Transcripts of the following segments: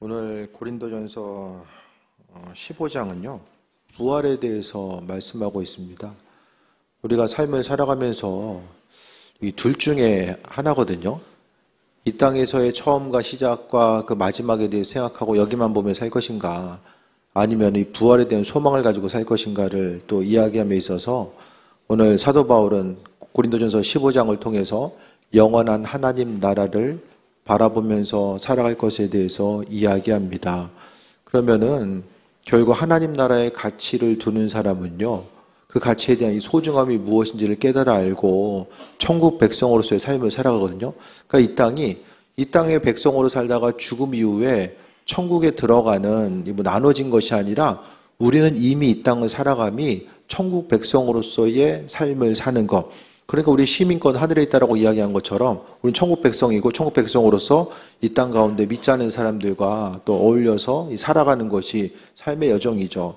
오늘 고린도전서 15장은요, 부활에 대해서 말씀하고 있습니다. 우리가 삶을 살아가면서 이 둘 중에 하나거든요. 이 땅에서의 처음과 시작과 그 마지막에 대해 생각하고 여기만 보며 살 것인가, 아니면 이 부활에 대한 소망을 가지고 살 것인가를 또 이야기함에 있어서 오늘 사도 바울은 고린도전서 15장을 통해서 영원한 하나님 나라를 바라보면서 살아갈 것에 대해서 이야기합니다. 그러면은 결국 하나님 나라의 가치를 두는 사람은요, 그 가치에 대한 이 소중함이 무엇인지를 깨달아 알고 천국 백성으로서의 삶을 살아가거든요. 그러니까 이 땅의 백성으로 살다가 죽음 이후에 천국에 들어가는 뭐 나눠진 것이 아니라 우리는 이미 이 땅을 살아감이 천국 백성으로서의 삶을 사는 것. 그러니까 우리 시민권 하늘에 있다라고 이야기한 것처럼 우리는 천국 백성이고 천국 백성으로서 이 땅 가운데 믿지 않는 사람들과 또 어울려서 살아가는 것이 삶의 여정이죠.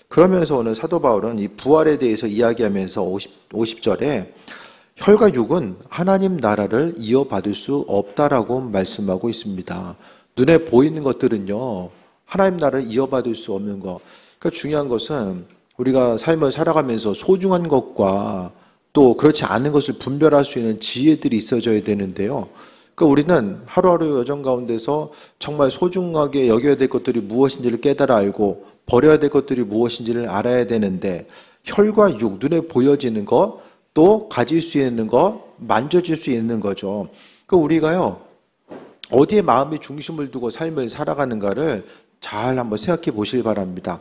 그러면서 오늘 사도 바울은 이 부활에 대해서 이야기하면서 50절에 혈과 육은 하나님 나라를 이어받을 수 없다라고 말씀하고 있습니다. 눈에 보이는 것들은요, 하나님 나라를 이어받을 수 없는 것. 그러니까 중요한 것은 우리가 삶을 살아가면서 소중한 것과 또 그렇지 않은 것을 분별할 수 있는 지혜들이 있어져야 되는데요. 그러니까 우리는 하루하루 여정 가운데서 정말 소중하게 여겨야 될 것들이 무엇인지를 깨달아 알고 버려야 될 것들이 무엇인지를 알아야 되는데, 혈과 육, 눈에 보여지는 것, 또 가질 수 있는 것, 만져질 수 있는 거죠. 그러니까 우리가요, 어디에 마음의 중심을 두고 삶을 살아가는가를 잘 한번 생각해 보시기 바랍니다.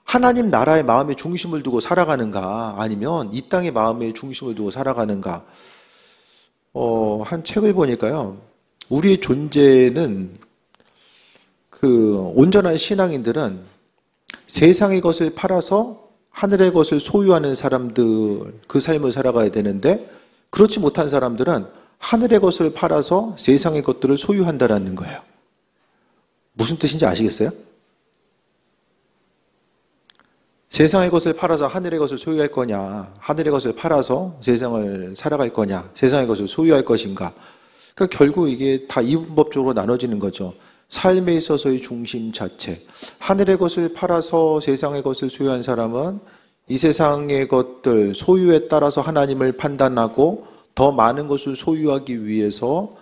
하나님 나라의 마음의 중심을 두고 살아가는가, 아니면 이 땅의 마음의 중심을 두고 살아가는가. 한 책을 보니까요, 우리의 존재는 온전한 신앙인들은 세상의 것을 팔아서 하늘의 것을 소유하는 사람들, 그 삶을 살아가야 되는데, 그렇지 못한 사람들은 하늘의 것을 팔아서 세상의 것들을 소유한다라는 거예요. 무슨 뜻인지 아시겠어요? 세상의 것을 팔아서 하늘의 것을 소유할 거냐, 하늘의 것을 팔아서 세상을 살아갈 거냐, 세상의 것을 소유할 것인가. 그러니까 결국 이게 다 이분법적으로 나눠지는 거죠. 삶에 있어서의 중심 자체. 하늘의 것을 팔아서 세상의 것을 소유한 사람은 이 세상의 것들, 소유에 따라서 하나님을 판단하고 더 많은 것을 소유하기 위해서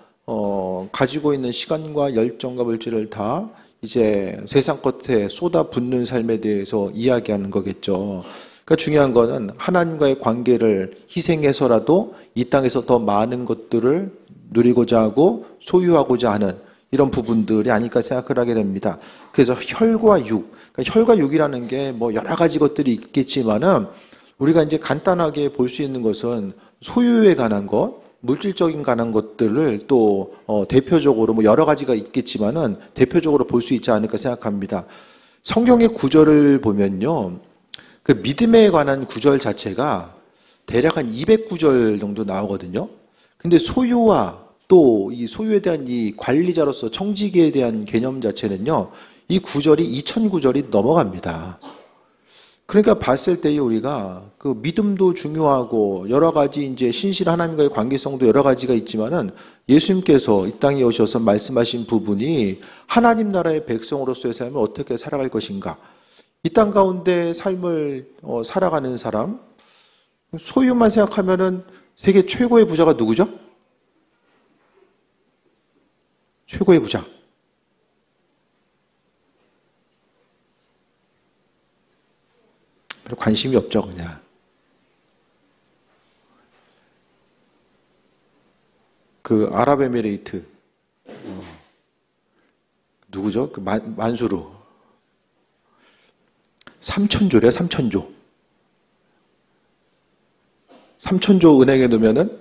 가지고 있는 시간과 열정과 물질을 다 이제 세상 것에 쏟아붓는 삶에 대해서 이야기하는 거겠죠. 그러니까 중요한 거는 하나님과의 관계를 희생해서라도 이 땅에서 더 많은 것들을 누리고자 하고 소유하고자 하는 이런 부분들이 아닐까 생각을 하게 됩니다. 그래서 혈과 육, 그러니까 혈과 육이라는 게 뭐 여러 가지 것들이 있겠지만은 우리가 이제 간단하게 볼 수 있는 것은 소유에 관한 것, 물질적인 관한 것들을 또 대표적으로 뭐 여러 가지가 있겠지만은 대표적으로 볼 수 있지 않을까 생각합니다. 성경의 구절을 보면요, 그 믿음에 관한 구절 자체가 대략 한 200구절 정도 나오거든요. 근데 소유와 또 이 소유에 대한 이 관리자로서 청지기에 대한 개념 자체는요, 이 구절이 2000구절이 넘어갑니다. 그러니까 봤을 때에 우리가 그 믿음도 중요하고 여러 가지 이제 신실 하나님과의 관계성도 여러 가지가 있지만은 예수님께서 이 땅에 오셔서 말씀하신 부분이 하나님 나라의 백성으로서의 삶을 어떻게 살아갈 것인가. 이 땅 가운데 삶을 살아가는 사람, 소유만 생각하면은 세계 최고의 부자가 누구죠? 최고의 부자. 별 관심이 없죠, 그냥. 그 아랍에미레이트 누구죠? 그 만수르 3,000조래요, 3,000조. 3,000조 은행에 넣으면은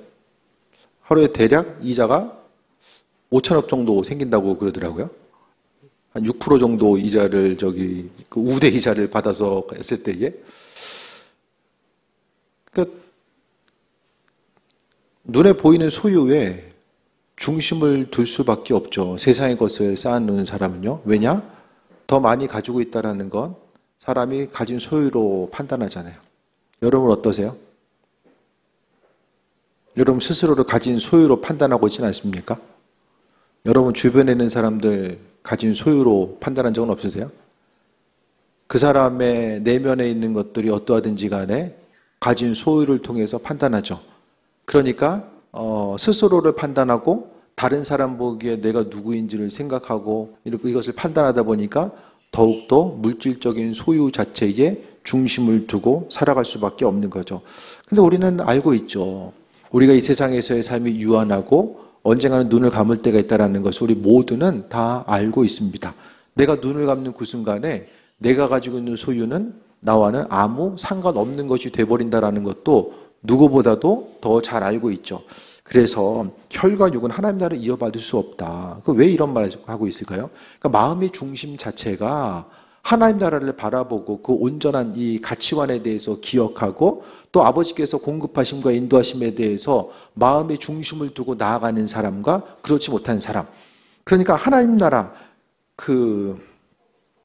하루에 대략 이자가 5천억 정도 생긴다고 그러더라고요. 한 6% 정도 이자를 그 우대 이자를 받아서 했을 때에, 그러니까 눈에 보이는 소유에 중심을 둘 수밖에 없죠. 세상의 것을 쌓아놓는 사람은요. 왜냐? 더 많이 가지고 있다라는 건 사람이 가진 소유로 판단하잖아요. 여러분 어떠세요? 여러분 스스로를 가진 소유로 판단하고 있지는 않습니까? 여러분 주변에 있는 사람들 가진 소유로 판단한 적은 없으세요? 그 사람의 내면에 있는 것들이 어떠하든지 간에 가진 소유를 통해서 판단하죠. 그러니까 스스로를 판단하고 다른 사람 보기에 내가 누구인지를 생각하고 이것을 판단하다 보니까 더욱더 물질적인 소유 자체에 중심을 두고 살아갈 수밖에 없는 거죠. 근데 우리는 알고 있죠. 우리가 이 세상에서의 삶이 유한하고 언젠가는 눈을 감을 때가 있다는 것을 우리 모두는 다 알고 있습니다. 내가 눈을 감는 그 순간에 내가 가지고 있는 소유는 나와는 아무 상관없는 것이 돼버린다는 것도 누구보다도 더 잘 알고 있죠. 그래서 혈과 육은 하나님 나라를 이어받을 수 없다. 왜 이런 말을 하고 있을까요? 그러니까 마음의 중심 자체가 하나님 나라를 바라보고 그 온전한 이 가치관에 대해서 기억하고 또 아버지께서 공급하심과 인도하심에 대해서 마음의 중심을 두고 나아가는 사람과 그렇지 못한 사람. 그러니까 하나님 나라 그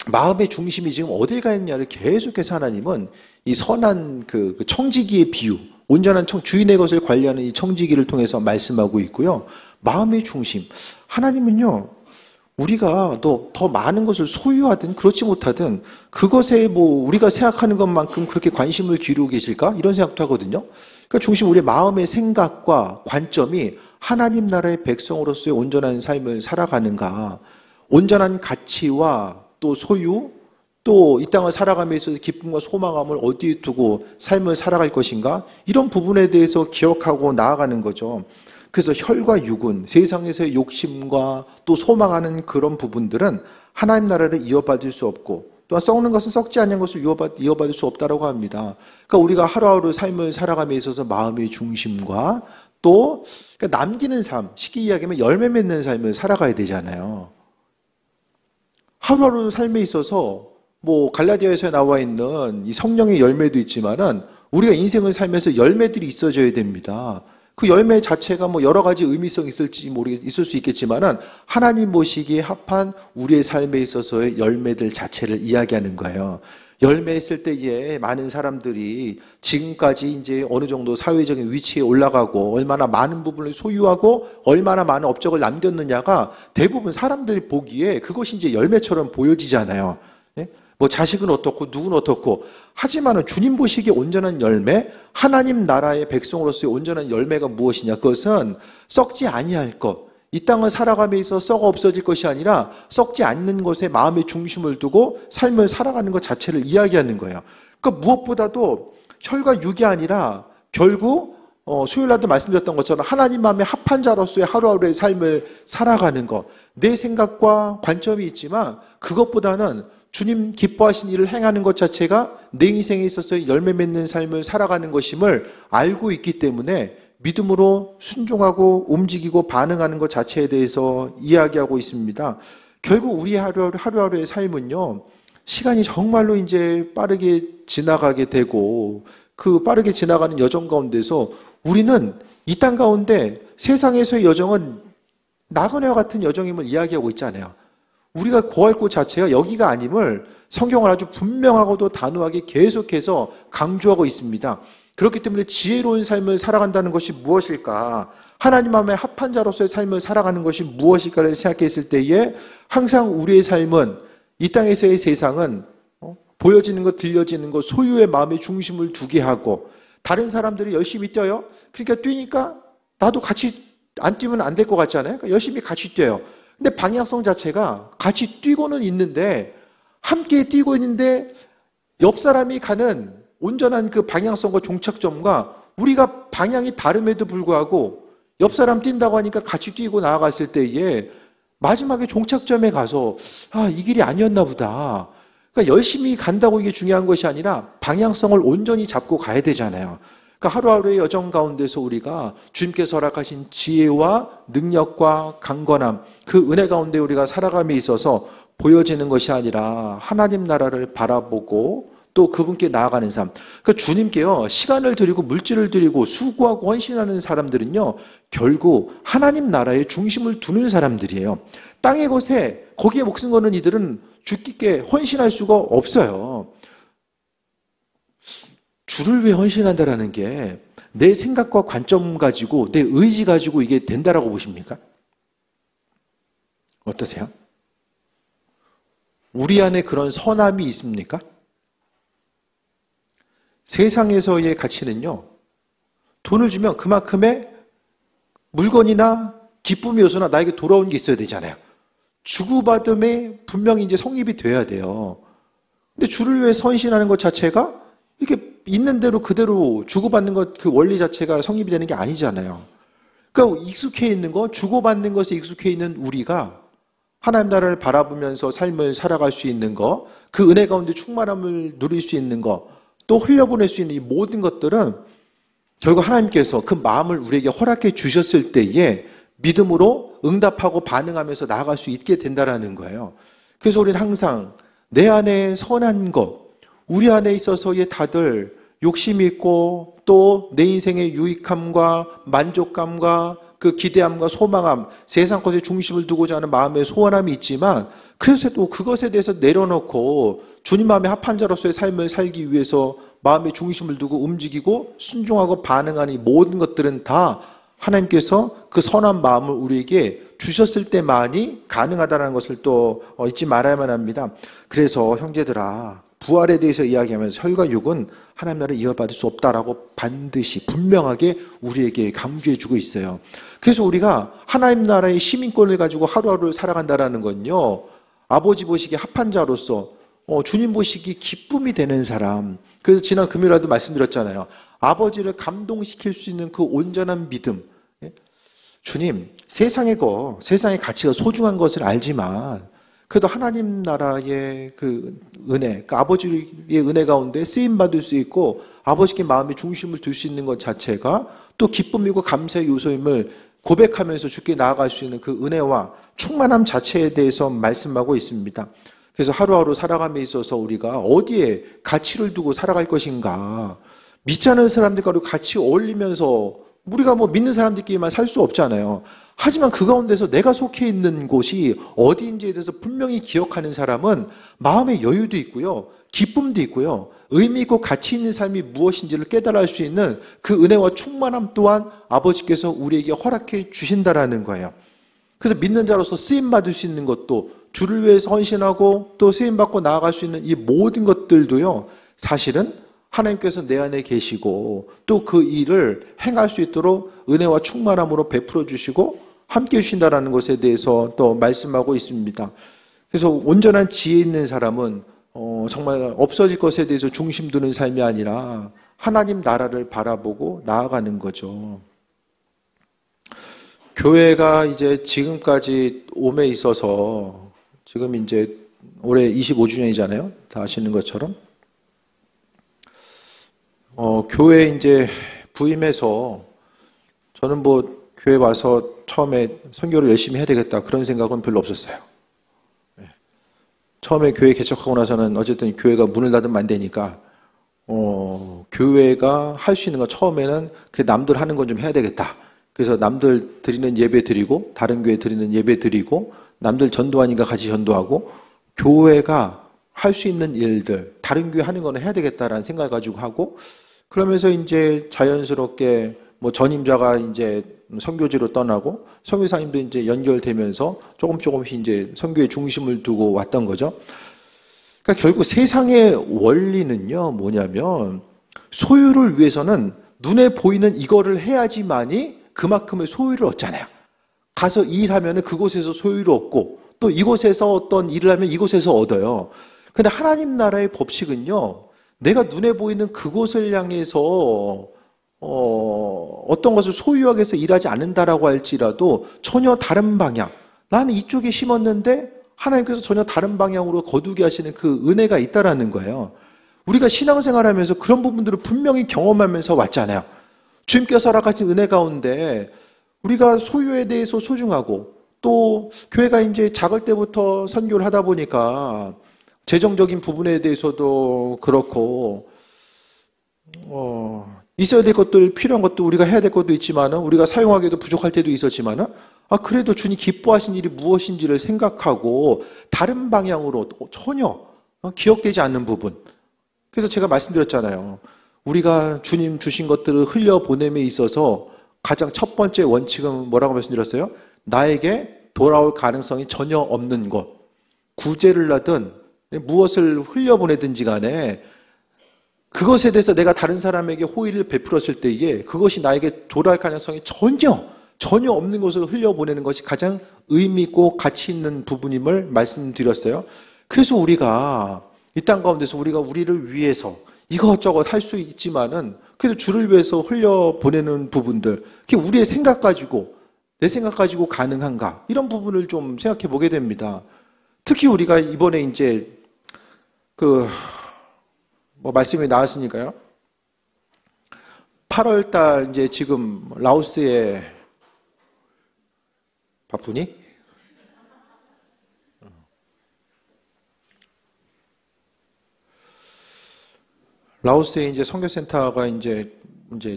마음의 중심이 지금 어딜 가 있냐를 계속해서 하나님은 이 선한 그 청지기의 비유, 온전한 주인의 것을 관리하는 이 청지기를 통해서 말씀하고 있고요. 마음의 중심. 하나님은요, 우리가 더 많은 것을 소유하든 그렇지 못하든 그것에 우리가 생각하는 것만큼 그렇게 관심을 기울이고 계실까? 이런 생각도 하거든요. 그러니까 중심 우리의 마음의 생각과 관점이 하나님 나라의 백성으로서의 온전한 삶을 살아가는가, 온전한 가치와 또 소유, 또 이 땅을 살아감에 있어서 기쁨과 소망함을 어디에 두고 삶을 살아갈 것인가? 이런 부분에 대해서 기억하고 나아가는 거죠. 그래서 혈과 육은 세상에서의 욕심과 또 소망하는 그런 부분들은 하나님 나라를 이어받을 수 없고 또한 썩는 것은 썩지 않는 것을 이어받을 수 없다고 합니다. 그러니까 우리가 하루하루 삶을 살아감에 있어서 마음의 중심과 또 그러니까 남기는 삶, 쉽게 이야기하면 열매 맺는 삶을 살아가야 되잖아요. 하루하루 삶에 있어서 갈라디아에서 나와 있는 이 성령의 열매도 있지만은 우리가 인생을 살면서 열매들이 있어져야 됩니다. 그 열매 자체가 여러 가지 의미성이 있을 수 있겠지만은 하나님 보시기에 합한 우리의 삶에 있어서의 열매들 자체를 이야기하는 거예요. 열매했을 때에 많은 사람들이 지금까지 이제 어느 정도 사회적인 위치에 올라가고 얼마나 많은 부분을 소유하고 얼마나 많은 업적을 남겼느냐가 대부분 사람들 보기에 그것이 이제 열매처럼 보여지잖아요. 자식은 어떻고 누구는 어떻고 하지만은 주님 보시기에 온전한 열매, 하나님 나라의 백성으로서의 온전한 열매가 무엇이냐? 그것은 썩지 아니할 것, 이 땅을 살아감에 있어 썩어 없어질 것이 아니라 썩지 않는 것에 마음의 중심을 두고 삶을 살아가는 것 자체를 이야기하는 거예요. 그러니까 무엇보다도 혈과 육이 아니라 결국 수요일날도 말씀드렸던 것처럼 하나님 마음에 합한 자로서의 하루하루의 삶을 살아가는 것, 내 생각과 관점이 있지만 그것보다는 주님 기뻐하신 일을 행하는 것 자체가 내 인생에 있어서 열매 맺는 삶을 살아가는 것임을 알고 있기 때문에 믿음으로 순종하고 움직이고 반응하는 것 자체에 대해서 이야기하고 있습니다. 결국 우리의 하루하루의 삶은요, 시간이 정말로 이제 빠르게 지나가게 되고 그 빠르게 지나가는 여정 가운데서 우리는 이 땅 가운데 세상에서의 여정은 나그네와 같은 여정임을 이야기하고 있잖아요. 우리가 구할 곳 자체가 여기가 아님을 성경은 아주 분명하고도 단호하게 계속해서 강조하고 있습니다. 그렇기 때문에 지혜로운 삶을 살아간다는 것이 무엇일까? 하나님 마음에 합한 자로서의 삶을 살아가는 것이 무엇일까를 생각했을 때에 항상 우리의 삶은 이 땅에서의 세상은 보여지는 것, 들려지는 것, 소유의 마음의 중심을 두게 하고 다른 사람들이 열심히 뛰어요. 그러니까 뛰니까 나도 같이 안 뛰면 안 될 것 같잖아요. 그러니까 열심히 같이 뛰어요. 근데 방향성 자체가 같이 뛰고는 있는데 함께 뛰고 있는데 옆 사람이 가는 온전한 그 방향성과 종착점과 우리가 방향이 다름에도 불구하고 옆 사람 뛴다고 하니까 같이 뛰고 나아갔을 때에 마지막에 종착점에 가서 이 길이 아니었나 보다. 그러니까 열심히 간다고 이게 중요한 것이 아니라 방향성을 온전히 잡고 가야 되잖아요. 그러니까 하루하루의 여정 가운데서 우리가 주님께서 허락하신 지혜와 능력과 강건함, 그 은혜 가운데 우리가 살아감에 있어서 보여지는 것이 아니라 하나님 나라를 바라보고 또 그분께 나아가는 삶. 그러니까 주님께요, 시간을 드리고 물질을 드리고 수고하고 헌신하는 사람들은요, 결국 하나님 나라의 중심을 두는 사람들이에요. 땅의 것에 거기에 목숨 거는 이들은 주께 헌신할 수가 없어요. 주를 위해 헌신한다라는 게 내 생각과 관점 가지고 내 의지 가지고 이게 된다라고 보십니까? 어떠세요? 우리 안에 그런 선함이 있습니까? 세상에서의 가치는요, 돈을 주면 그만큼의 물건이나 기쁨의 요소나 나에게 돌아온 게 있어야 되잖아요. 주고받음에 분명히 이제 성립이 돼야 돼요. 근데 주를 위해 헌신하는 것 자체가 이렇게 있는 대로 그대로 주고받는 것, 그 원리 자체가 성립이 되는 게 아니잖아요. 그러니까 익숙해 있는 거, 주고받는 것에 익숙해 있는 우리가 하나님 나라를 바라보면서 삶을 살아갈 수 있는 거, 그 은혜 가운데 충만함을 누릴 수 있는 거, 또 흘려보낼 수 있는 이 모든 것들은 결국 하나님께서 그 마음을 우리에게 허락해 주셨을 때에 믿음으로 응답하고 반응하면서 나아갈 수 있게 된다는 거예요. 그래서 우리는 항상 내 안에 선한 것, 우리 안에 있어서의 다들 욕심이 있고 또 내 인생의 유익함과 만족감과 그 기대함과 소망함, 세상 것에 중심을 두고자 하는 마음의 소원함이 있지만 그래서 또 그것에 대해서 내려놓고 주님 마음에 합한 자로서의 삶을 살기 위해서 마음의 중심을 두고 움직이고 순종하고 반응하는 이 모든 것들은 다 하나님께서 그 선한 마음을 우리에게 주셨을 때만이 가능하다는 것을 또 잊지 말아야만 합니다. 그래서 형제들아, 부활에 대해서 이야기하면서 혈과 육은 하나님 나라를 이어받을 수 없다라고 반드시 분명하게 우리에게 강조해주고 있어요. 그래서 우리가 하나님 나라의 시민권을 가지고 하루하루를 살아간다는 건요, 아버지 보시기에 합한 자로서 주님 보시기 기쁨이 되는 사람. 그래서 지난 금요일에도 말씀드렸잖아요. 아버지를 감동시킬 수 있는 그 온전한 믿음. 주님, 세상의 가치가 소중한 것을 알지만 그래도 하나님 나라의 그 은혜, 그 아버지의 은혜 가운데 쓰임받을 수 있고 아버지께 마음의 중심을 둘 수 있는 것 자체가 또 기쁨이고 감사의 요소임을 고백하면서 주께 나아갈 수 있는 그 은혜와 충만함 자체에 대해서 말씀하고 있습니다. 그래서 하루하루 살아감에 있어서 우리가 어디에 가치를 두고 살아갈 것인가, 믿지 않는 사람들과 같이 어울리면서 우리가 뭐 믿는 사람들끼리만 살 수 없잖아요. 하지만 그 가운데서 내가 속해 있는 곳이 어디인지에 대해서 분명히 기억하는 사람은 마음의 여유도 있고요, 기쁨도 있고요, 의미 있고 가치 있는 삶이 무엇인지를 깨달을 수 있는 그 은혜와 충만함 또한 아버지께서 우리에게 허락해 주신다라는 거예요. 그래서 믿는 자로서 쓰임받을 수 있는 것도, 주를 위해서 헌신하고 또 쓰임받고 나아갈 수 있는 이 모든 것들도요, 사실은 하나님께서 내 안에 계시고 또 그 일을 행할 수 있도록 은혜와 충만함으로 베풀어 주시고 함께 해주신다는 것에 대해서 또 말씀하고 있습니다. 그래서 온전한 지혜 있는 사람은 정말 없어질 것에 대해서 중심 두는 삶이 아니라 하나님 나라를 바라보고 나아가는 거죠. 교회가 이제 지금까지 옴에 있어서 지금 이제 올해 25주년이잖아요. 다 아시는 것처럼. 교회 이제 부임해서 저는 뭐 교회 와서 처음에 선교를 열심히 해야 되겠다 그런 생각은 별로 없었어요. 처음에 교회 개척하고 나서는 어쨌든 교회가 문을 닫으면 안 되니까 교회가 할 수 있는 거 처음에는 그 남들 하는 건 좀 해야 되겠다. 그래서 남들 드리는 예배 드리고 다른 교회 드리는 예배 드리고 남들 전도하니까 같이 전도하고 교회가 할 수 있는 일들 다른 교회 하는 거는 해야 되겠다라는 생각을 가지고 하고 그러면서 이제 자연스럽게 뭐 전임자가 이제 선교지로 떠나고 선교사님도 이제 연결되면서 조금씩 이제 선교의 중심을 두고 왔던 거죠. 그러니까 결국 세상의 원리는요, 뭐냐면 소유를 위해서는 눈에 보이는 이거를 해야지만이 그만큼의 소유를 얻잖아요. 가서 일하면 그곳에서 소유를 얻고 또 이곳에서 어떤 일을 하면 이곳에서 얻어요. 근데 하나님 나라의 법칙은요, 내가 눈에 보이는 그곳을 향해서 어떤 것을 소유하기 위해서 일하지 않는다라고 할지라도 전혀 다른 방향, 나는 이쪽에 심었는데 하나님께서 전혀 다른 방향으로 거두게 하시는 그 은혜가 있다라는 거예요. 우리가 신앙생활하면서 그런 부분들을 분명히 경험하면서 왔잖아요. 주님께서 허락하신 은혜 가운데 우리가 소유에 대해서 소중하고 또 교회가 이제 작을 때부터 선교를 하다 보니까 재정적인 부분에 대해서도 그렇고 있어야 될 것들, 필요한 것도 우리가 해야 될 것도 있지만은 우리가 사용하기에도 부족할 때도 있었지만은 그래도 주님 기뻐하신 일이 무엇인지를 생각하고 다른 방향으로 전혀 기억되지 않는 부분. 그래서 제가 말씀드렸잖아요. 우리가 주님 주신 것들을 흘려보냄에 있어서 가장 첫 번째 원칙은 뭐라고 말씀드렸어요? 나에게 돌아올 가능성이 전혀 없는 것. 구제를 하든 무엇을 흘려보내든지 간에 그것에 대해서 내가 다른 사람에게 호의를 베풀었을 때에 그것이 나에게 돌아올 가능성이 전혀 없는 것을 흘려보내는 것이 가장 의미 있고 가치 있는 부분임을 말씀드렸어요. 그래서 우리가 이 땅 가운데서 우리가 우리를 위해서 이것저것 할 수 있지만은 그래도 주를 위해서 흘려보내는 부분들, 그게 우리의 생각 가지고 내 생각 가지고 가능한가? 이런 부분을 좀 생각해 보게 됩니다. 특히 우리가 이번에 이제 말씀이 나왔으니까요. 8월 달 이제 지금 라오스에 바쁘니? 라오스에 이제 선교센터가 이제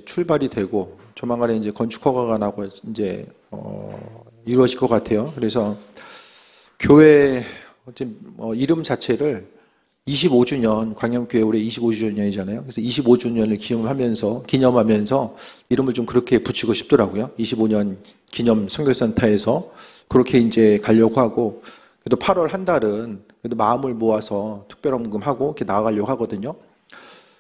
출발이 되고 조만간에 이제 건축 허가가 나고 이제 이루어질 것 같아요. 그래서 교회 이름 자체를 25주년, 광양교회 올해 25주년이잖아요. 그래서 25주년을 기념하면서 이름을 좀 그렇게 붙이고 싶더라고요. 25년 기념 선교센터에서 그렇게 이제 가려고 하고, 그래도 8월 한 달은 그래도 마음을 모아서 특별헌금하고 이렇게 나아가려고 하거든요.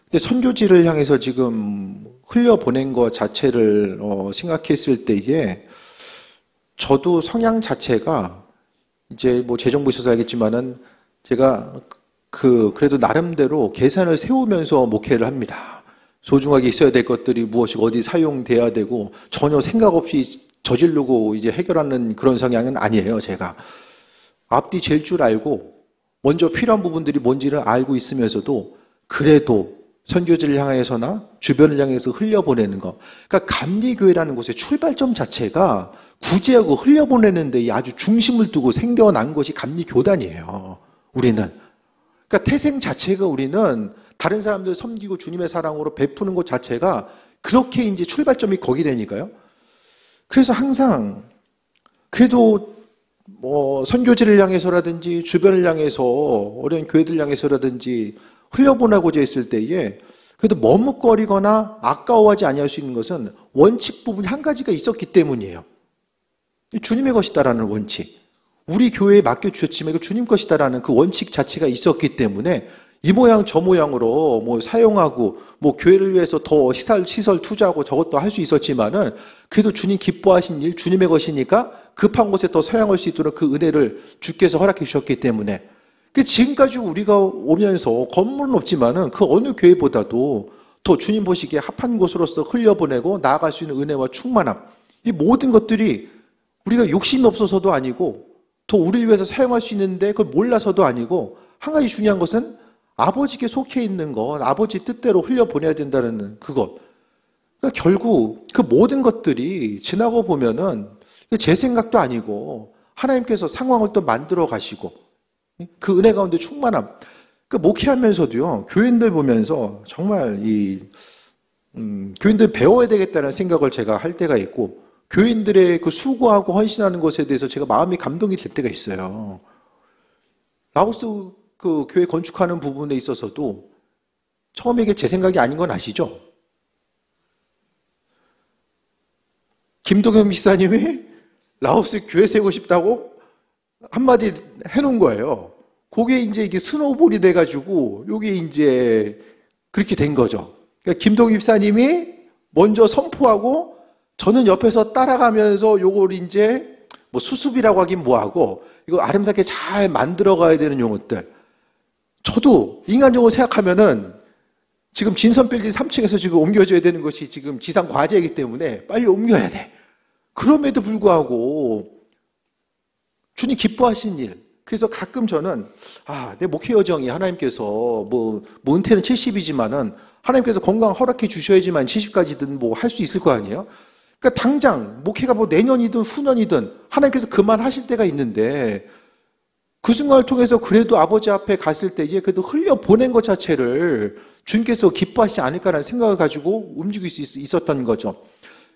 근데 선교지를 향해서 지금 흘려보낸 것 자체를 생각했을 때에 저도 성향 자체가 이제 재정부 있어서 알겠지만은 제가 그래도 나름대로 계산을 세우면서 목회를 합니다. 소중하게 있어야 될 것들이 무엇이고 어디 사용돼야 되고 전혀 생각 없이 저지르고 이제 해결하는 그런 성향은 아니에요, 제가. 앞뒤 잴 줄 알고 먼저 필요한 부분들이 뭔지를 알고 있으면서도 그래도 선교지를 향해서나 주변을 향해서 흘려보내는 거. 그러니까 감리교회라는 곳의 출발점 자체가 구제하고 흘려보내는 데 아주 중심을 두고 생겨난 것이 감리교단이에요, 우리는. 그러니까 태생 자체가 우리는 다른 사람들 섬기고 주님의 사랑으로 베푸는 것 자체가 그렇게 이제 출발점이 거기 되니까요. 그래서 항상 그래도 선교지를 향해서라든지 주변을 향해서 어려운 교회들 향해서라든지 흘려보내고자 했을 때에 그래도 머뭇거리거나 아까워하지 아니할 수 있는 것은 원칙 부분이 한 가지가 있었기 때문이에요. 주님의 것이다라는 원칙. 우리 교회에 맡겨주셨지만 이거 주님 것이다라는 그 원칙 자체가 있었기 때문에 이 모양 저 모양으로 사용하고 교회를 위해서 더 시설 투자하고 저것도 할 수 있었지만은 그래도 주님 기뻐하신 일, 주님의 것이니까 급한 곳에 더 사용할 수 있도록 그 은혜를 주께서 허락해 주셨기 때문에 지금까지 우리가 오면서 건물은 없지만은 그 어느 교회보다도 더 주님 보시기에 합한 곳으로서 흘려보내고 나아갈 수 있는 은혜와 충만함, 이 모든 것들이 우리가 욕심이 없어서도 아니고 더 우리를 위해서 사용할 수 있는데 그걸 몰라서도 아니고 한 가지 중요한 것은 아버지께 속해 있는 것, 아버지 뜻대로 흘려보내야 된다는 그것. 그러니까 결국 그 모든 것들이 지나고 보면은 제 생각도 아니고 하나님께서 상황을 또 만들어 가시고 그 은혜 가운데 충만함. 그 목회하면서도요, 교인들 보면서 정말 교인들 배워야 되겠다는 생각을 제가 할 때가 있고 교인들의 그 수고하고 헌신하는 것에 대해서 제가 마음이 감동이 될 때가 있어요. 라오스 그 교회 건축하는 부분에 있어서도 처음에 이게 제 생각이 아닌 건 아시죠? 김동현 목사님이 라오스 교회 세우고 싶다고 한마디 해놓은 거예요. 그게 이제 이게 스노우볼이 돼가지고 요게 이제 그렇게 된 거죠. 그러니까 김동현 목사님이 먼저 선포하고 저는 옆에서 따라가면서 요걸 이제 수습이라고 하긴 뭐하고 이거 아름답게 잘 만들어 가야 되는 용어들. 저도 인간적으로 생각하면은 지금 진선빌딩 3층에서 지금 옮겨줘야 되는 것이 지금 지상 과제이기 때문에 빨리 옮겨야 돼. 그럼에도 불구하고 주님 기뻐하신 일. 그래서 가끔 저는 내 목회 여정이 하나님께서 은퇴는 70이지만은 하나님께서 건강 허락해 주셔야지만 70까지든 할 수 있을 거 아니에요? 그러니까 당장 목회가 내년이든 후년이든 하나님께서 그만하실 때가 있는데 그 순간을 통해서 그래도 아버지 앞에 갔을 때에 그래도 흘려보낸 것 자체를 주님께서 기뻐하시지 않을까라는 생각을 가지고 움직일 수 있었던 거죠.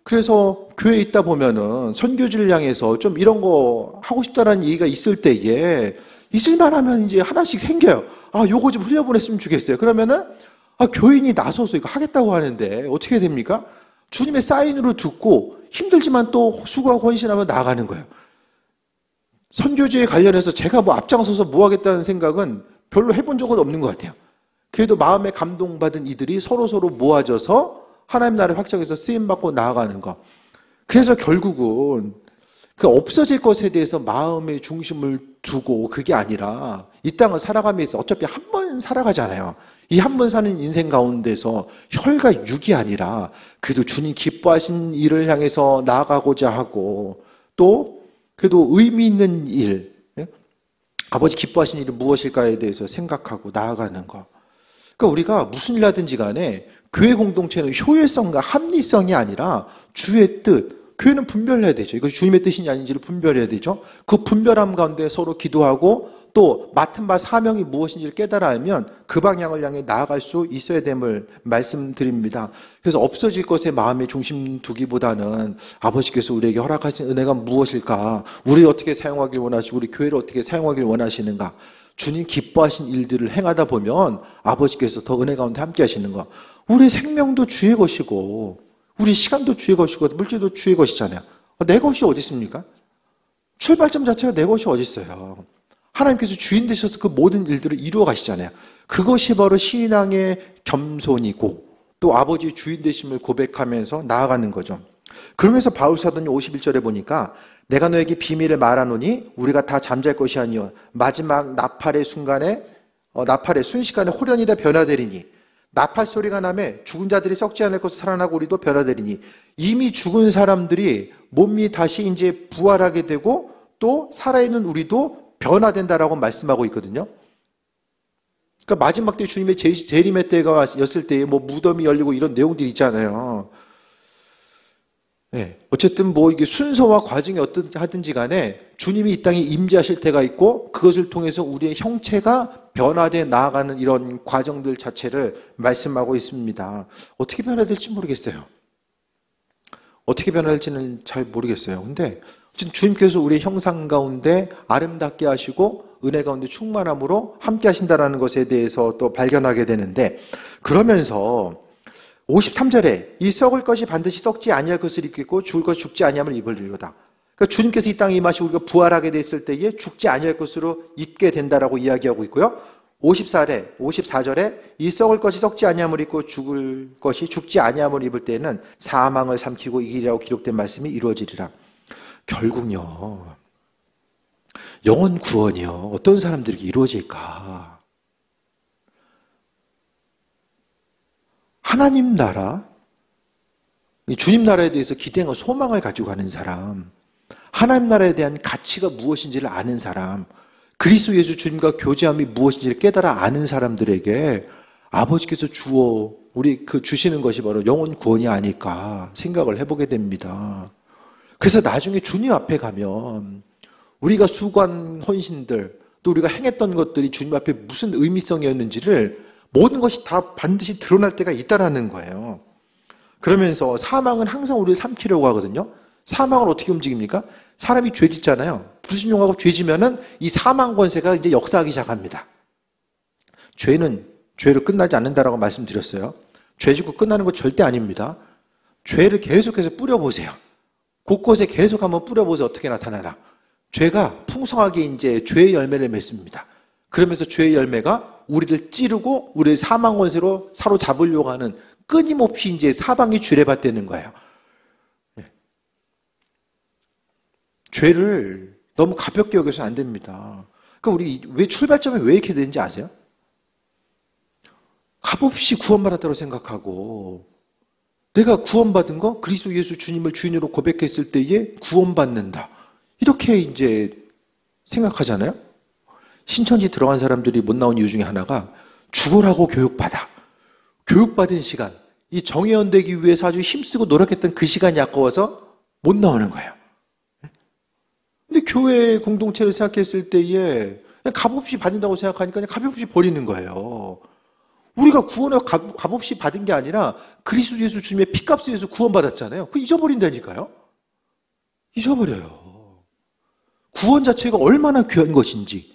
그래서 교회에 있다 보면은 선교지를 향해서 좀 이런 거 하고 싶다라는 얘기가 있을 때에 있을만 하면 이제 하나씩 생겨요. 요거 좀 흘려보냈으면 좋겠어요. 그러면은 교인이 나서서 이거 하겠다고 하는데 어떻게 됩니까? 주님의 사인으로 듣고 힘들지만 또 수고하고 헌신하며 나아가는 거예요. 선교지에 관련해서 제가 앞장서서 뭐 하겠다는 생각은 별로 해본 적은 없는 것 같아요. 그래도 마음에 감동받은 이들이 서로서로 모아져서 하나님 나라의 확장에서 쓰임받고 나아가는 것. 그래서 결국은 그 없어질 것에 대해서 마음의 중심을 두고 그게 아니라 이 땅을 살아가면서 어차피 한 번 살아가잖아요. 이 한 번 사는 인생 가운데서 혈과 육이 아니라 그래도 주님 기뻐하신 일을 향해서 나아가고자 하고 또 그래도 의미 있는 일, 아버지 기뻐하신 일이 무엇일까에 대해서 생각하고 나아가는 것. 그러니까 우리가 무슨 일 하든지 간에 교회 공동체는 효율성과 합리성이 아니라 주의 뜻, 교회는 분별해야 되죠. 이것이 주님의 뜻인지 아닌지를 분별해야 되죠. 그 분별함 가운데 서로 기도하고 또 맡은 바 사명이 무엇인지를 깨달아 알면 그 방향을 향해 나아갈 수 있어야 됨을 말씀드립니다. 그래서 없어질 것에 마음의 중심 두기보다는 아버지께서 우리에게 허락하신 은혜가 무엇일까? 우리를 어떻게 사용하길 원하시고 우리 교회를 어떻게 사용하길 원하시는가? 주님 기뻐하신 일들을 행하다 보면 아버지께서 더 은혜 가운데 함께 하시는 것. 우리 생명도 주의 것이고 우리 시간도 주의 것이고 물질도 주의 것이잖아요. 내 것이 어디 있습니까? 출발점 자체가 내 것이 어디 있어요. 하나님께서 주인 되셔서 그 모든 일들을 이루어 가시잖아요. 그것이 바로 신앙의 겸손이고 또 아버지의 주인 되심을 고백하면서 나아가는 거죠. 그러면서 바울 사도는 51절에 보니까 내가 너에게 비밀을 말하노니 우리가 다 잠잘 것이 아니요 마지막 나팔의 순간에 나팔의 순식간에 호련이다 변화되리니 나팔 소리가 나매 죽은 자들이 썩지 않을 것을 살아나고 우리도 변화되리니 이미 죽은 사람들이 몸이 다시 이제 부활하게 되고 또 살아있는 우리도 변화된다라고 말씀하고 있거든요. 그러니까 마지막 때 주님의 재림의 때가 왔을 때에 뭐 무덤이 열리고 이런 내용들이 있잖아요. 네. 어쨌든 뭐 이게 순서와 과정이 어떻든지 간에 주님이 이 땅에 임재하실 때가 있고 그것을 통해서 우리의 형체가 변화되어 나아가는 이런 과정들 자체를 말씀하고 있습니다. 어떻게 변화될지 모르겠어요. 어떻게 변화될지는 잘 모르겠어요. 근데 주님께서 우리의 형상 가운데 아름답게 하시고 은혜 가운데 충만함으로 함께 하신다는 것에 대해서 또 발견하게 되는데 그러면서 53절에 이 썩을 것이 반드시 썩지 아니할 것을 입겠고 죽을 것이 죽지 아니함을 입으리로다. 그러니까 주님께서 이 땅에 임하시고 우리가 부활하게 됐을 때에 죽지 아니할 것으로 입게 된다라고 이야기하고 있고요. 54절에 이 썩을 것이 썩지 아니함을 입고 죽을 것이 죽지 아니함을 입을 때에는 사망을 삼키고 이기리라고 기록된 말씀이 이루어지리라. 결국요. 영혼 구원이요. 어떤 사람들에게 이루어질까? 하나님 나라, 주님 나라에 대해서 기대와 소망을 가지고 가는 사람, 하나님 나라에 대한 가치가 무엇인지를 아는 사람, 그리스도 예수 주님과 교제함이 무엇인지를 깨달아 아는 사람들에게 아버지께서 주시는 것이 바로 영혼 구원이 아닐까 생각을 해보게 됩니다. 그래서 나중에 주님 앞에 가면 우리가 수고한 헌신들, 또 우리가 행했던 것들이 주님 앞에 무슨 의미성이었는지를 모든 것이 다 반드시 드러날 때가 있다라는 거예요. 그러면서 사망은 항상 우리를 삼키려고 하거든요. 사망을 어떻게 움직입니까? 사람이 죄 짓잖아요. 불신용하고 죄 지면은 이 사망 권세가 이제 역사하기 시작합니다. 죄는 죄로 끝나지 않는다라고 말씀드렸어요. 죄 짓고 끝나는 거 절대 아닙니다. 죄를 계속해서 뿌려보세요. 곳곳에 계속 한번 뿌려보세요. 어떻게 나타나나. 죄가 풍성하게 이제 죄의 열매를 맺습니다. 그러면서 죄의 열매가 우리를 찌르고 우리를 사망 권세로 사로잡으려고 하는 끊임없이 이제 사방이 주례받되는 거예요. 네. 죄를 너무 가볍게 여겨서는 안 됩니다. 그러니까 우리 왜 출발점이 왜 이렇게 되는지 아세요? 값없이 구원받았다고 생각하고 내가 구원받은 거 그리스도 예수 주님을 주인으로 고백했을 때에 구원받는다. 이렇게 이제 생각하잖아요. 신천지 들어간 사람들이 못 나온 이유 중에 하나가 죽으라고 교육받아. 교육받은 시간, 이 정의원 되기 위해서 아주 힘쓰고 노력했던 그 시간이 아까워서 못 나오는 거예요. 근데 교회 공동체를 생각했을 때에 그냥 값없이 받는다고 생각하니까 그냥 값없이 버리는 거예요. 우리가 구원을 값없이 받은 게 아니라 그리스도 예수 주님의 피값에 의해서 구원받았잖아요. 그거 잊어버린다니까요. 잊어버려요. 구원 자체가 얼마나 귀한 것인지,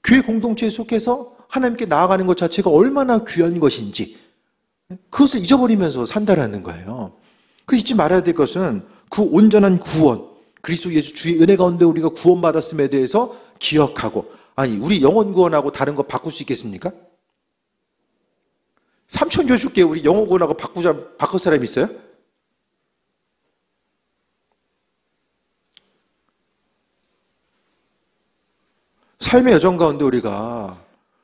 교회 공동체에 속해서 하나님께 나아가는 것 자체가 얼마나 귀한 것인지 그것을 잊어버리면서 산다라는 거예요. 그 잊지 말아야 될 것은 그 온전한 구원, 그리스도 예수 주의 은혜 가운데 우리가 구원받았음에 대해서 기억하고 아니, 우리 영혼 구원하고 다른 거 바꿀 수 있겠습니까? 3천 줘 줄게. 우리 영혼 구원하고 바꿀 사람 있어요? 삶의 여정 가운데 우리가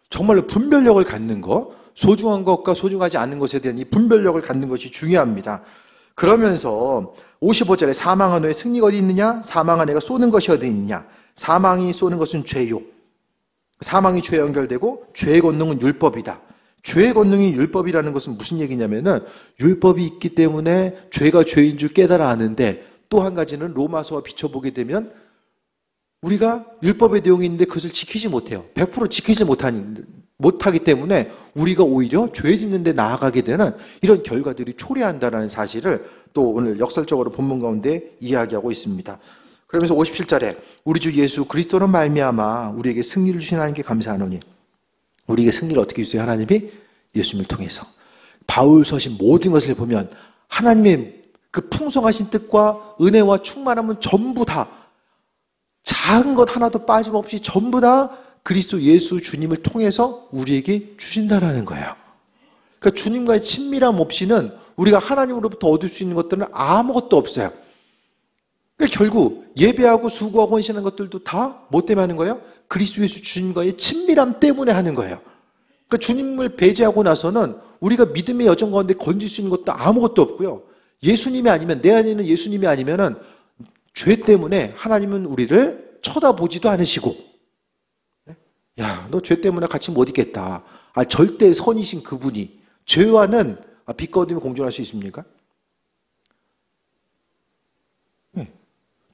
정말로 분별력을 갖는 것, 소중한 것과 소중하지 않은 것에 대한 이 분별력을 갖는 것이 중요합니다. 그러면서 55절에 사망한 후에 승리가 어디 있느냐? 사망한 애가 쏘는 것이 어디 있느냐? 사망이 쏘는 것은 죄요. 사망이 죄에 연결되고 죄의 권능은 율법이다. 죄의 권능이 율법이라는 것은 무슨 얘기냐면은 율법이 있기 때문에 죄가 죄인 줄 깨달아 아는데 또 한 가지는 로마서와 비춰보게 되면 우리가 율법의 내용이 있는데 그것을 지키지 못해요. 100% 지키지 못하기 때문에 우리가 오히려 죄 짓는 데 나아가게 되는 이런 결과들이 초래한다는 사실을 또 오늘 역설적으로 본문 가운데 이야기하고 있습니다. 그러면서 57절에 우리 주 예수 그리스도로 말미암아 우리에게 승리를 주신 하나님께 감사하노니 우리에게 승리를 어떻게 주세요? 하나님이 예수님을 통해서. 바울 서신 모든 것을 보면 하나님의 그 풍성하신 뜻과 은혜와 충만함은 전부 다 작은 것 하나도 빠짐없이 전부 다 그리스도 예수 주님을 통해서 우리에게 주신다라는 거예요. 그러니까 주님과의 친밀함 없이는 우리가 하나님으로부터 얻을 수 있는 것들은 아무것도 없어요. 그러니까 결국 예배하고 수고하고 헌신하는 것들도 다 뭐 때문에 하는 거예요? 그리스도 예수 주님과의 친밀함 때문에 하는 거예요. 그러니까 주님을 배제하고 나서는 우리가 믿음의 여정 가운데 건질 수 있는 것도 아무것도 없고요. 예수님이 아니면, 내 안에 있는 예수님이 아니면은 죄 때문에 하나님은 우리를 쳐다보지도 않으시고, 야, 너 죄 때문에 같이 못 있겠다. 아, 절대 선이신 그분이 죄와는 비거리며 공존할 수 있습니까?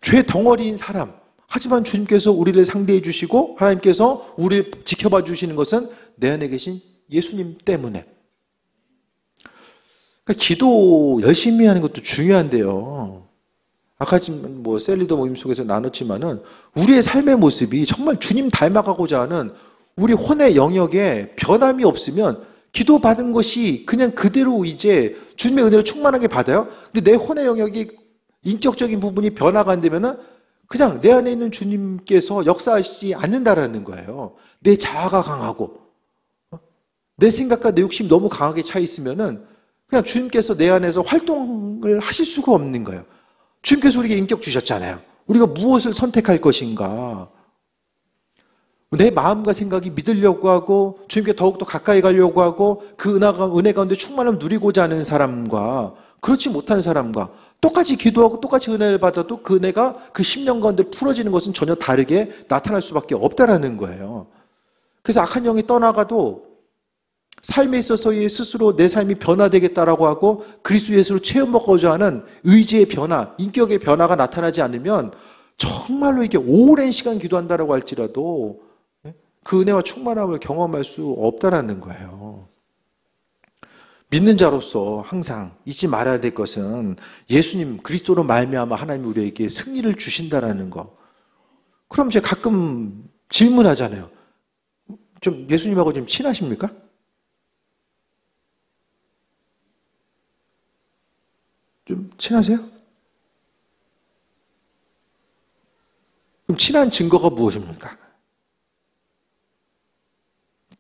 죄 덩어리인 사람. 하지만 주님께서 우리를 상대해 주시고 하나님께서 우리를 지켜봐 주시는 것은 내 안에 계신 예수님 때문에. 그러니까 기도 열심히 하는 것도 중요한데요. 아까 지금 뭐 셀리더 모임 속에서 나눴지만은 우리의 삶의 모습이 정말 주님 닮아가고자 하는 우리 혼의 영역에 변함이 없으면 기도받은 것이 그냥 그대로 이제 주님의 은혜로 충만하게 받아요. 근데 내 혼의 영역이 인격적인 부분이 변화가 안 되면은 그냥 내 안에 있는 주님께서 역사하시지 않는다라는 거예요. 내 자아가 강하고 내 생각과 내 욕심이 너무 강하게 차 있으면은 그냥 주님께서 내 안에서 활동을 하실 수가 없는 거예요. 주님께서 우리에게 인격 주셨잖아요. 우리가 무엇을 선택할 것인가? 내 마음과 생각이 믿으려고 하고 주님께 더욱더 가까이 가려고 하고 그 은혜 가운데 충만함을 누리고자 하는 사람과 그렇지 못한 사람과 똑같이 기도하고 똑같이 은혜를 받아도 그 은혜가 그 10년 가운데 풀어지는 것은 전혀 다르게 나타날 수밖에 없다라는 거예요. 그래서 악한 영이 떠나가도 삶에 있어서의 스스로 내 삶이 변화되겠다라고 하고 그리스도 예수로 체험하고자 하는 의지의 변화, 인격의 변화가 나타나지 않으면 정말로 이게 오랜 시간 기도한다라고 할지라도 그 은혜와 충만함을 경험할 수 없다라는 거예요. 믿는 자로서 항상 잊지 말아야 될 것은 예수님 그리스도로 말미암아 하나님이 우리에게 승리를 주신다라는 거. 그럼 제가 가끔 질문하잖아요. 좀 예수님하고 좀 친하십니까? 좀 친하세요? 그럼 친한 증거가 무엇입니까?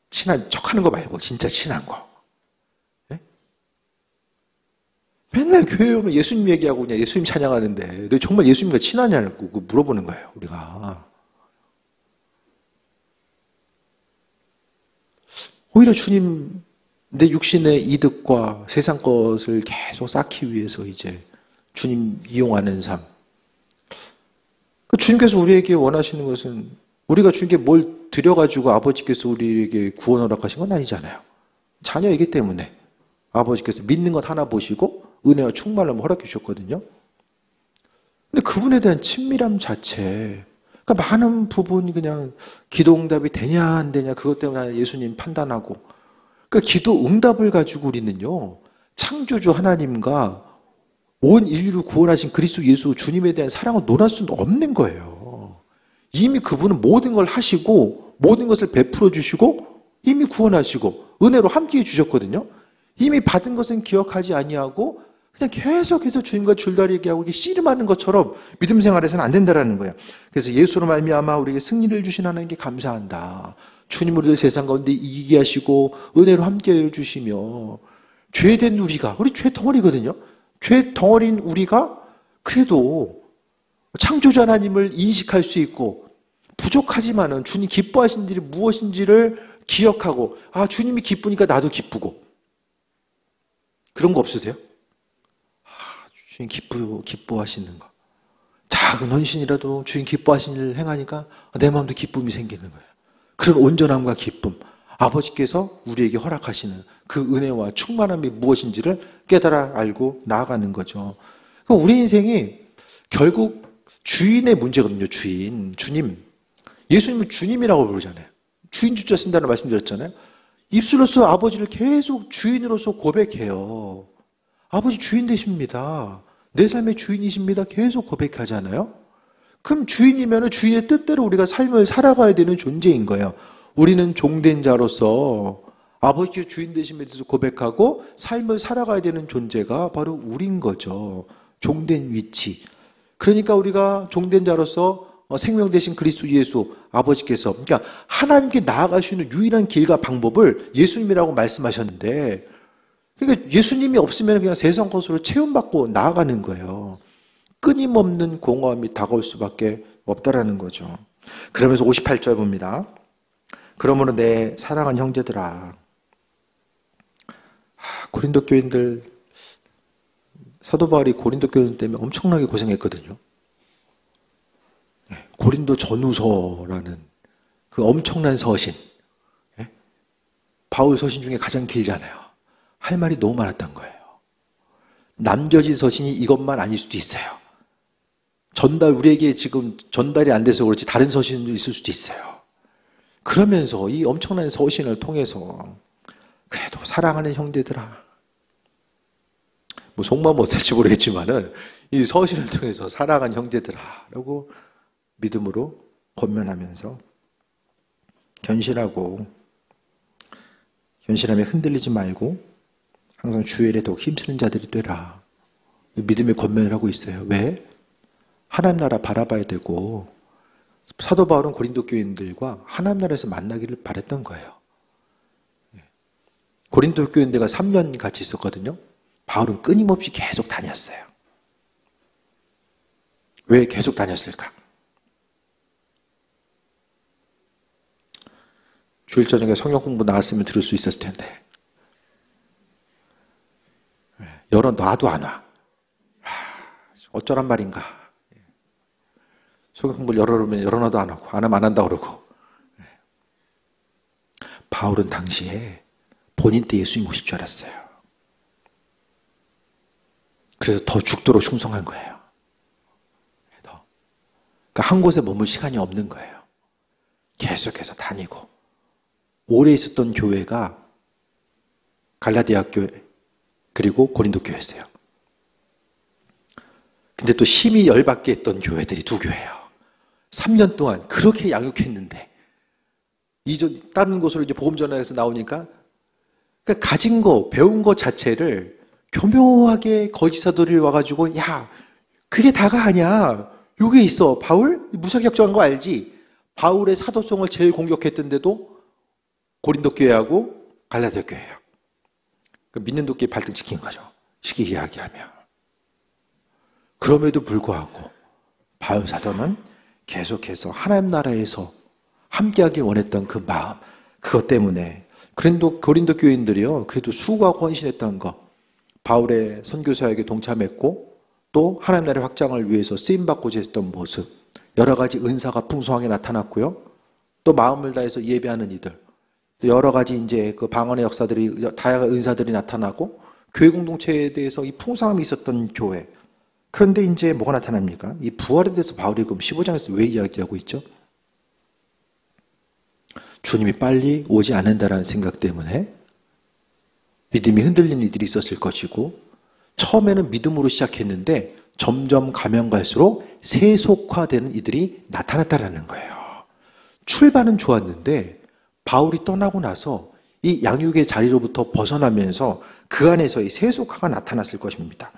친한 척하는 거 말고 진짜 친한 거. 네? 맨날 교회 오면 예수님 얘기하고 그냥 예수님 찬양하는데 너 정말 예수님과 친하냐고 물어보는 거예요, 우리가. 오히려 주님 내 육신의 이득과 세상 것을 계속 쌓기 위해서 이제 주님 이용하는 삶. 주님께서 우리에게 원하시는 것은 우리가 주님께 뭘 드려가지고 아버지께서 우리에게 구원 허락하신 건 아니잖아요. 자녀이기 때문에 아버지께서 믿는 것 하나 보시고 은혜와 충만함을 허락해 주셨거든요. 근데 그분에 대한 친밀함 자체, 그러니까 많은 부분이 그냥 기도 응답이 되냐 안 되냐 그것 때문에 예수님 판단하고, 그러니까 기도 응답을 가지고 우리는요 창조주 하나님과 온 인류를 구원하신 그리스도 예수 주님에 대한 사랑을 논할 수는 없는 거예요. 이미 그분은 모든 걸 하시고 모든 것을 베풀어 주시고 이미 구원하시고 은혜로 함께해 주셨거든요. 이미 받은 것은 기억하지 아니하고 그냥 계속해서 주님과 줄다리 얘기하고 이게 씨름하는 것처럼 믿음 생활에서는 안 된다라는 거예요. 그래서 예수로 말미암아 우리에게 승리를 주신 하나님께 감사한다. 주님 우리를 세상 가운데 이기게 하시고 은혜로 함께해 주시며 죄된 우리가, 우리 죄 덩어리거든요. 죄 덩어리인 우리가 그래도 창조주 하나님을 인식할 수 있고 부족하지만은 주님 기뻐하신 일이 무엇인지를 기억하고 주님이 기쁘니까 나도 기쁘고 그런 거 없으세요? 주님 기뻐하시는 거. 작은 헌신이라도 주님 기뻐하시는 일을 행하니까 내 마음도 기쁨이 생기는 거예요. 그런 온전함과 기쁨. 아버지께서 우리에게 허락하시는 그 은혜와 충만함이 무엇인지를 깨달아 알고 나아가는 거죠. 그러니까 우리 인생이 결국 주인의 문제거든요. 주님. 예수님은 주님이라고 부르잖아요. 주인 주자 쓴다는 말씀드렸잖아요. 입술로서 아버지를 계속 주인으로서 고백해요. 아버지 주인 되십니다. 내 삶의 주인이십니다. 계속 고백하잖아요. 그럼 주인이면 주인의 뜻대로 우리가 삶을 살아가야 되는 존재인 거예요. 우리는 종된 자로서 아버지의 주인 되심에 대해서 고백하고 삶을 살아가야 되는 존재가 바로 우린 거죠. 종된 위치. 그러니까 우리가 종된 자로서 생명 되신 그리스도 예수 아버지께서, 그러니까 하나님께 나아갈 수 있는 유일한 길과 방법을 예수님이라고 말씀하셨는데, 그러니까 예수님이 없으면 그냥 세상 것으로 채움받고 나아가는 거예요. 끊임없는 공허함이 다가올 수밖에 없다라는 거죠. 그러면서 58절 봅니다. 그러므로 내 사랑하는 형제들아, 고린도 교인들, 사도 바울이 고린도 교인 때문에 엄청나게 고생했거든요. 고린도 전후서라는 그 엄청난 서신, 바울 서신 중에 가장 길잖아요. 할 말이 너무 많았던 거예요. 남겨진 서신이 이것만 아닐 수도 있어요. 우리에게 지금 전달이 안 돼서 그렇지 다른 서신도 있을 수도 있어요. 그러면서 이 엄청난 서신을 통해서 그래도 사랑하는 형제들아, 속마음 어떨지 모르겠지만은 이 서신을 통해서 사랑하는 형제들아라고 믿음으로 권면하면서 견실함에 흔들리지 말고 항상 주의 일에 더욱 힘쓰는 자들이 되라. 믿음의 권면을 하고 있어요. 왜? 하나님 나라 바라봐야 되고, 사도 바울은 고린도 교인들과 하나님 나라에서 만나기를 바랬던 거예요. 고린도 교인들과 3년 같이 있었거든요. 바울은 끊임없이 계속 다녔어요. 왜 계속 다녔을까? 주일 저녁에 성경 공부 나왔으면 들을 수 있었을 텐데 열어놔도 안 와. 어쩌란 말인가. 성경 공부를 열어놔도 안 하고 안 하면 안 한다 그러고. 바울은 당시에 본인 때 예수님 오실 줄 알았어요. 그래서 더 죽도록 충성한 거예요. 그러니까 한 곳에 머물 시간이 없는 거예요. 계속해서 다니고. 오래 있었던 교회가 갈라디아 교회 그리고 고린도 교회였어요. 근데 또 심히 열받게 했던 교회들이 두 교회예요. 3년 동안 그렇게 양육했는데 다른 곳으로 이제 복음 전하에서 나오니까 그러니까 가진 거, 배운 거 자체를 교묘하게 거짓 사도들이 와가지고 그게 다가 아니야. 요게 있어. 바울? 무사격정한 거 알지? 바울의 사도성을 제일 공격했던데도 고린도 교회하고 갈라디아 교회예요. 믿는 도끼에 발등 찍힌 거죠. 쉽게 이야기하면. 그럼에도 불구하고 바울 사도는 계속해서 하나님 나라에서 함께하길 원했던 그 마음, 그것 때문에 고린도 교인들이요, 그래도 수고하고 헌신했던 거, 바울의 선교사에게 동참했고 또 하나님 나라의 확장을 위해서 쓰임받고자 했던 모습, 여러 가지 은사가 풍성하게 나타났고요. 또 마음을 다해서 예배하는 이들, 여러 가지 이제 그 방언의 역사들이, 다양한 은사들이 나타나고 교회 공동체에 대해서 이 풍성함이 있었던 교회. 그런데 이제 뭐가 나타납니까? 이 부활에 대해서 바울이 그럼 15장에서 왜 이야기하고 있죠? 주님이 빨리 오지 않는다라는 생각 때문에 믿음이 흔들리는 이들이 있었을 것이고, 처음에는 믿음으로 시작했는데 점점 가면 갈수록 세속화되는 이들이 나타났다라는 거예요. 출발은 좋았는데 바울이 떠나고 나서 이 양육의 자리로부터 벗어나면서 그 안에서 이 세속화가 나타났을 것입니다.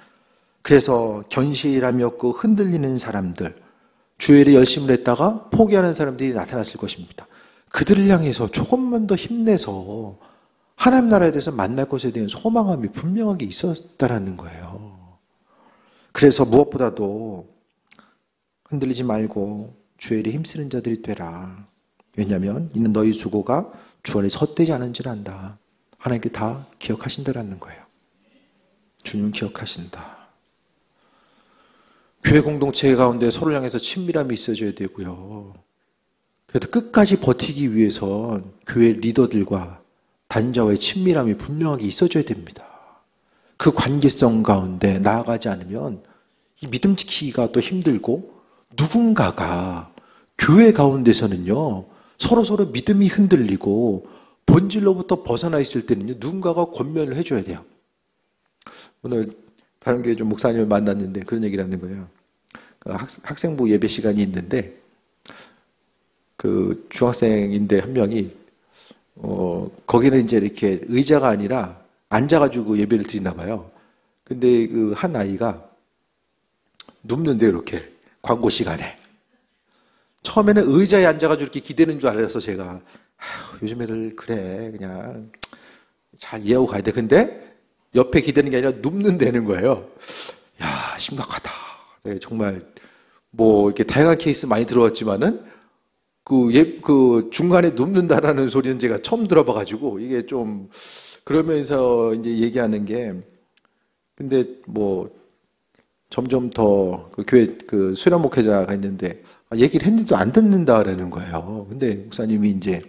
그래서 견실함이 없고 흔들리는 사람들, 주의 일에 열심을 했다가 포기하는 사람들이 나타났을 것입니다. 그들을 향해서 조금만 더 힘내서 하나님 나라에 대해서 만날 것에 대한 소망함이 분명하게 있었다라는 거예요. 그래서 무엇보다도 흔들리지 말고 주의 일에 힘쓰는 자들이 되라. 왜냐하면 이는 너희 수고가 주 안에 헛되지 않은줄 안다. 하나님께 다 기억하신다라는 거예요. 주님 기억하신다. 교회 공동체 가운데 서로를 향해서 친밀함이 있어줘야 되고요. 그래도 끝까지 버티기 위해선 교회 리더들과 단자와의 친밀함이 분명하게 있어줘야 됩니다. 그 관계성 가운데 나아가지 않으면 이 믿음 지키기가 또 힘들고, 누군가가 교회 가운데서는요 서로 믿음이 흔들리고 본질로부터 벗어나 있을 때는요 누군가가 권면을 해줘야 돼요. 오늘 다른 교회 좀 목사님을 만났는데 그런 얘기를 하는 거예요. 학생부 예배 시간이 있는데 그 중학생인데 한 명이 거기는 이제 이렇게 의자가 아니라 앉아가지고 예배를 드리나 봐요. 근데 그 한 아이가 눕는데요, 이렇게 광고 시간에. 처음에는 의자에 앉아가지고 이렇게 기대는 줄 알아서 제가 요즘 애들 그래 그냥 잘 이해하고 가야 돼. 근데 옆에 기대는 게 아니라 눕는다는 거예요. 야, 심각하다. 네, 정말 뭐 이렇게 다양한 케이스 많이 들어왔지만은 그 중간에 눕는다라는 소리는 제가 처음 들어봐가지고 이게 좀 그러면서 이제 얘기하는 게, 근데 뭐 점점 더 그 교회 그 수련 목회자가 있는데 얘기를 했는데도 안 듣는다라는 거예요. 근데 목사님이 이제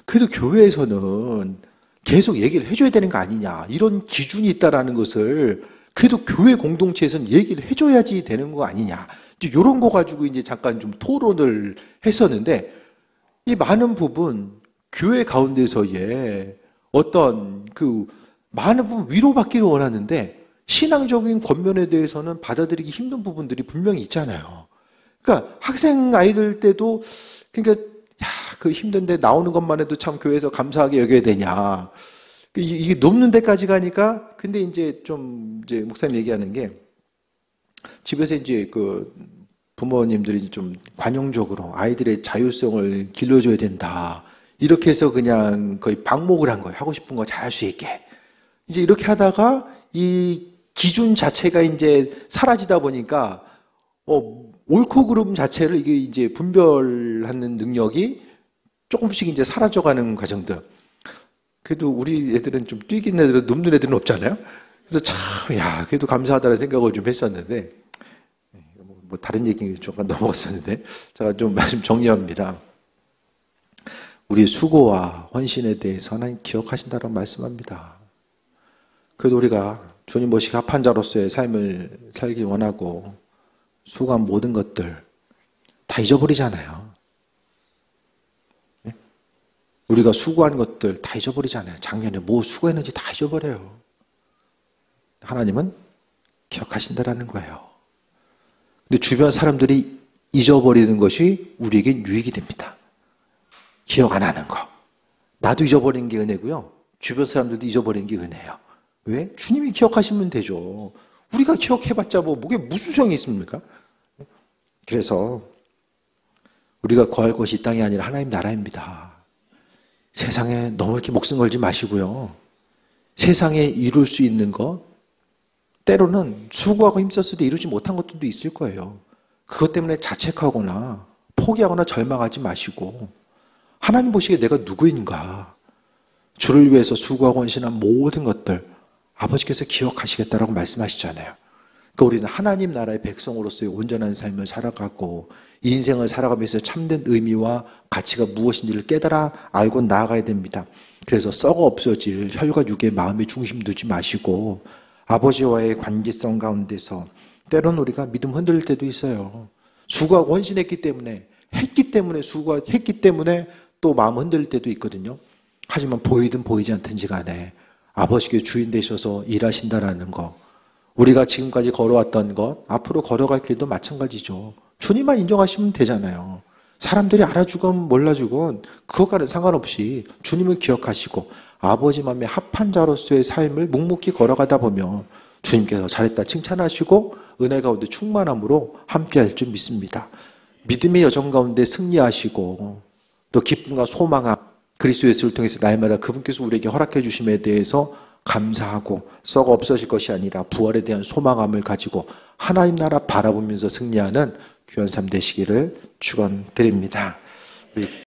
그래도 교회에서는 계속 얘기를 해줘야 되는 거 아니냐, 이런 기준이 있다라는 것을 그래도 교회 공동체에서는 얘기를 해줘야지 되는 거 아니냐, 이제 이런 거 가지고 이제 잠깐 좀 토론을 했었는데, 이 많은 부분 교회 가운데서의 어떤 그 많은 부분 위로받기를 원하는데 신앙적인 권면에 대해서는 받아들이기 힘든 부분들이 분명히 있잖아요. 그러니까 학생 아이들 때도 그러니까 그 힘든데 나오는 것만 해도 참 교회에서 감사하게 여겨야 되냐. 이게 높는 데까지 가니까, 근데 이제 좀 이제 목사님 얘기하는 게 집에서 이제 그 부모님들이 좀 관용적으로 아이들의 자율성을 길러줘야 된다. 이렇게 해서 그냥 거의 방목을 한 거예요. 하고 싶은 거 잘할 수 있게. 이제 이렇게 하다가 이 기준 자체가 이제 사라지다 보니까 옳고 그름 자체를 이게 이제 분별하는 능력이 조금씩 이제 사라져가는 과정들. 그래도 우리 애들은 좀 뛰긴 애들은 눕는 애들은 없잖아요. 그래서 참, 야, 그래도 감사하다는 생각을 좀 했었는데, 뭐 다른 얘기 잠깐 넘어갔었는데, 제가 좀 말씀 정리합니다. 우리의 수고와 헌신에 대해서 하나님 기억하신다고 말씀합니다. 그래도 우리가 주님 보시기 합한 자로서의 삶을 살기 원하고 수고한 모든 것들 다 잊어버리잖아요. 네? 우리가 수고한 것들 다 잊어버리잖아요. 작년에 뭐 수고했는지 다 잊어버려요. 하나님은 기억하신다라는 거예요. 근데 주변 사람들이 잊어버리는 것이 우리에게 유익이 됩니다. 기억 안 하는 거. 나도 잊어버리는 게 은혜고요. 주변 사람들도 잊어버리는 게 은혜예요. 왜? 주님이 기억하시면 되죠. 우리가 기억해봤자 뭐게 무슨 소용이 있습니까? 그래서 우리가 구할 것이 이 땅이 아니라 하나님 나라입니다. 세상에 너무 이렇게 목숨 걸지 마시고요. 세상에 이룰 수 있는 것, 때로는 수고하고 힘썼을 때 이루지 못한 것들도 있을 거예요. 그것 때문에 자책하거나 포기하거나 절망하지 마시고, 하나님 보시기에 내가 누구인가, 주를 위해서 수고하고 헌신한 모든 것들 아버지께서 기억하시겠다라고 말씀하시잖아요. 그러니까 우리는 하나님 나라의 백성으로서의 온전한 삶을 살아가고 이 인생을 살아가면서 참된 의미와 가치가 무엇인지를 깨달아 알고 나아가야 됩니다. 그래서 썩어 없어질 혈과 육의 마음에 중심 두지 마시고 아버지와의 관계성 가운데서 때로는 우리가 믿음 흔들릴 때도 있어요. 수고하고 헌신했기 때문에, 수고했기 때문에 또 마음 흔들릴 때도 있거든요. 하지만 보이든 보이지 않든지 간에 아버지께 주인 되셔서 일하신다라는 거, 우리가 지금까지 걸어왔던 것, 앞으로 걸어갈 길도 마찬가지죠. 주님만 인정하시면 되잖아요. 사람들이 알아주건 몰라주건 그것과는 상관없이 주님을 기억하시고 아버지 마음에 합한 자로서의 삶을 묵묵히 걸어가다 보면 주님께서 잘했다 칭찬하시고 은혜 가운데 충만함으로 함께할 줄 믿습니다. 믿음의 여정 가운데 승리하시고 또 기쁨과 소망함 그리스도 예수를 통해서 날마다 그분께서 우리에게 허락해 주심에 대해서 감사하고 썩어 없어질 것이 아니라 부활에 대한 소망함을 가지고 하나님 나라 바라보면서 승리하는 귀한 삶 되시기를 축원드립니다. 우리